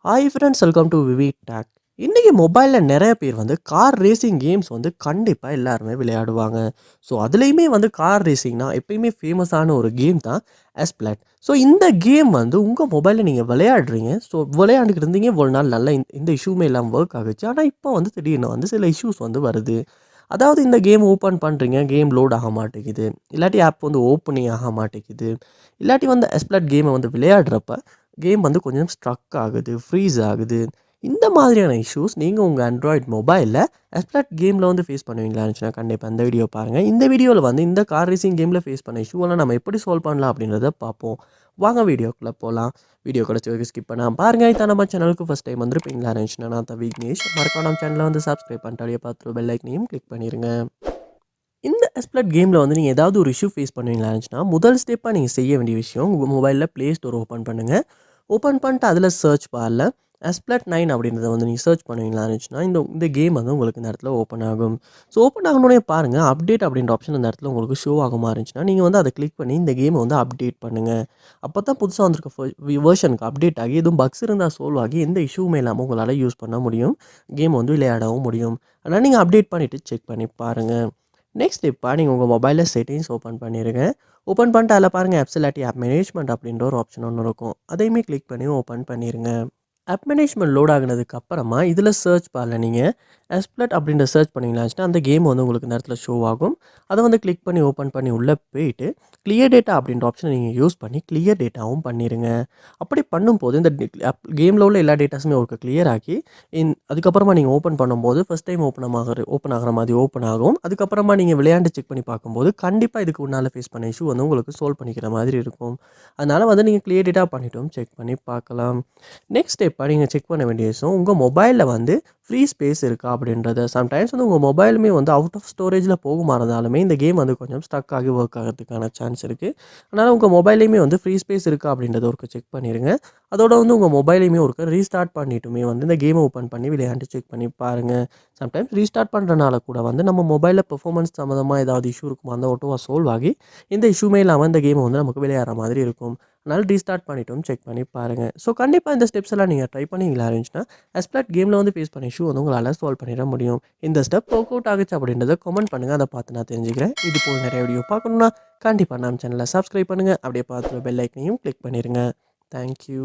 Hi friends, welcome to VividTech. இன்றைக்கி மொபைலில் நிறைய பேர் வந்து கார் ரேசிங் கேம்ஸ் வந்து கண்டிப்பாக எல்லாருமே விளையாடுவாங்க. ஸோ அதுலேயுமே வந்து கார் ரேசிங்னா எப்பயுமே ஃபேமஸான ஒரு கேம் தான் Asphalt. ஸோ இந்த கேம் வந்து உங்கள் மொபைலில் நீங்கள் விளையாடுறீங்க. ஸோ விளையாண்டுக்கிட்டு இருந்தீங்க ஒரு நாள் நல்லா இந்த இஷ்யூமே இல்லாமல் ஒர்க் ஆகுச்சு. ஆனால் இப்போ வந்து திடீர்னு வந்து சில இஷ்யூஸ் வந்து வருது. அதாவது இந்த கேம் ஓப்பன் பண்ணுறீங்க, கேம் லோட் ஆக மாட்டேங்குது, இல்லாட்டி ஆப் வந்து ஓப்பனே ஆக மாட்டேங்குது, இல்லாட்டி வந்து Asphalt கேமை வந்து விளையாடுறப்ப கேம் வந்து கொஞ்சம் ஸ்ட்ரக் ஆகுது, ஃப்ரீஸ் ஆகுது. இந்த மாதிரியான இஷ்யூஸ் நீங்கள் உங்கள் ஆண்ட்ராய்ட் மொபைலில் Asphalt கேமில் வந்து ஃபேஸ் பண்ணுவீங்களா இருந்துச்சுன்னா கண்டிப்பாக இந்த வீடியோ பாருங்கள். இந்த வீடியோவில் வந்து இந்த கார் ரேசிங் கேமில் ஃபேஸ் பண்ண இஷ்யூவெல்லாம் நம்ம எப்படி சால்வ் பண்ணலாம் அப்படின்றத பார்ப்போம். வாங்க வீடியோக்குள்ளே போகலாம். வீடியோ கிடச்ச வரைக்கும் ஸ்கிப் பண்ணாமல் பாருங்கள். இதான் நம்ம சேனலுக்கு ஃபஸ்ட் டைம் வந்துருப்பீங்களா இருந்துச்சுன்னா நான் தான் விக்னேஷ். மறக்காம நம்ம சேனலை வந்து சப்ஸ்கிரைப் பண்ணிட்டு அப்படியே பார்த்துட்டு பெல் ஐக்கனையும் கிளிக் பண்ணிடுங்க. இந்த Asphalt கேமில் வந்து நீங்கள் ஏதாவது ஒரு இஷ்யூ ஃபேஸ் பண்ணுவீங்களா இருந்துச்சுன்னா முதல் ஸ்டெப்பாக நீங்கள் செய்ய வேண்டிய விஷயம் உங்கள் மொபைலில் ப்ளே ஸ்டோர் ஓப்பன் பண்ணுங்கள். ஓப்பன் பண்ணிட்டு அதில் சர்ச் பாரில் Asphalt 9 அப்படின்றத வந்து நீங்கள் சர்ச் பண்ணுவீங்களா இருந்துச்சுன்னா இந்த இந்த கேம் வந்து உங்களுக்கு இந்த இடத்துல ஓப்பன் ஆகும். ஸோ ஓப்பன் ஆகணுன்னே பாருங்கள், அப்டேட் அப்படின்ற ஆப்ஷன் இந்த இடத்துல உங்களுக்கு ஷோ ஆகுமா இருந்துச்சுன்னா நீங்கள் வந்து அதை கிளிக் பண்ணி இந்த கேமை வந்து அப்டேட் பண்ணுங்கள். அப்போ தான் புதுசாக வந்திருக்க வேர்ஷனுக்கு அப்டேட் ஆகி எதுவும் பக்ஸ் இருந்தால் சால்வ் ஆகி எந்த இஷ்யூமே இல்லாமல் உங்களால் யூஸ் பண்ண முடியும், கேம் வந்து விளையாடவும் முடியும். அதனால் நீங்கள் அப்டேட் பண்ணிவிட்டு செக் பண்ணி பாருங்கள். நெக்ஸ்ட் ஸ்டெப்பா நீங்கள் உங்கள் மொபைலில் செட்டிங்ஸ் ஓப்பன் பண்ணிடுங்க. ஓப்பன் பண்ணிட்டு அதில் பாருங்கள் ஆப்ஸ் இல்லாட்டி ஆப் மேனேஜ்மெண்ட் அப்படின்ற ஒரு ஆப்ஷன் ஒன்று இருக்கும். அதையுமே கிளிக் பண்ணி ஓப்பன் பண்ணிடுங்க. ஆப் மேனேஜ்மெண்ட் லோட் ஆகுனதுக்கு அப்புறமா இதில் சர்ச் பாரில் நீங்கள் Asphalt அப்படின்ற சர்ச் பண்ணிங்களாச்சுன்னா அந்த கேம் வந்து உங்களுக்கு இந்த இடத்துல ஷோ ஆகும். அதை வந்து கிளிக் பண்ணி ஓப்பன் பண்ணி உள்ளே போயிட்டு கிளியர் டேட்டா அப்படின்ற ஆப்ஷனை நீங்கள் யூஸ் பண்ணி கிளியர் டேட்டாவும் பண்ணிடுங்க. அப்படி பண்ணும்போது இந்த கேமில் உள்ள எல்லா டேட்டாஸுமே உங்களுக்கு கிளியர் ஆக்கி அதுக்கப்புறமா நீங்கள் ஓப்பன் பண்ணும்போது ஃபஸ்ட் டைம் ஓப்பன் ஆகிற மாதிரி ஓப்பன் ஆகும். அதுக்கப்புறமா நீங்கள் விளையாண்டு செக் பண்ணி பார்க்கும்போது கண்டிப்பாக இதுக்கு முன்னால் ஃபேஸ் பண்ண இஷ்யூ வந்து உங்களுக்கு சால்வ் பண்ணிக்கிற மாதிரி இருக்கும். அதனால் வந்து நீங்கள் கிளியர் டேட்டா பண்ணிவிட்டும் செக் பண்ணி பார்க்கலாம். நெக்ஸ்ட் ஸ்டெப்பாக நீங்கள் செக் பண்ண வேண்டிய விஷயம் உங்கள் மொபைலில் வந்து ஃப்ரீ ஸ்பேஸ் இருக்கா அப்படின்றது. சம்டைம்ஸ் வந்து உங்கள் மொபைலுமே வந்து அவுட் ஆஃப் ஸ்டோரேஜில் போகுமா இருந்தாலுமே இந்த கேம் வந்து கொஞ்சம் ஸ்டக் ஆகி ஒர்க் ஆகிறதுக்கான சான்ஸ் இருக்குது. அதனால் உங்கள் மொபைலையுமே வந்து ஃப்ரீ ஸ்பேஸ் இருக்கா அப்படின்றத ஒரு செக் பண்ணிடுங்க. அதோட வந்து உங்கள் மொபைலையுமே ஒரு ரீஸ்டார்ட் பண்ணிட்டுமே வந்து இந்த கேமை ஓப்பன் பண்ணி விளையாண்டு செக் பண்ணி பாருங்கள். சம்டைம்ஸ் ரீஸ்டார்ட் பண்ணுறனால கூட வந்து நம்ம மொபைலில் பெர்ஃபார்மன்ஸ் சம்மந்தமாக ஏதாவது இஷ்யூ இருக்குமா அந்த ஓட்டோவாக சால்வ் ஆகி இந்த இஷ்யூமே இல்லாமல் இந்த கேமை வந்து நமக்கு விளையாடுற மாதிரி இருக்கும். அதனால் ரீஸ்டார்ட் பண்ணிட்டும் செக் பண்ணி பாருங்கள். ஸோ கண்டிப்பாக இந்த ஸ்டெப்ஸ் எல்லாம் நீங்கள் ட்ரை பண்ணிங்களா இருந்துச்சுன்னா Asphalt கேமில் வந்து ஃபேஸ் பண்ண இஷ்யூ வந்து உங்களால் சால்வ் பண்ணிட முடியும். இந்த ஸ்டெப் ஒர்க் அவுட் ஆகுச்சு அப்படின்றத கமெண்ட் பண்ணுங்கள். அதை பார்த்து நான் தெரிஞ்சுக்கிறேன். இது போல் நிறைய வீடியோ பார்க்கணுன்னா கண்டிப்பாக நம்ம சேனலை சப்ஸ்கிரைப் பண்ணுங்கள். அப்படியே பார்த்து பெல் ஐக்கனையும் கிளிக் பண்ணிடுங்க. தேங்க்யூ.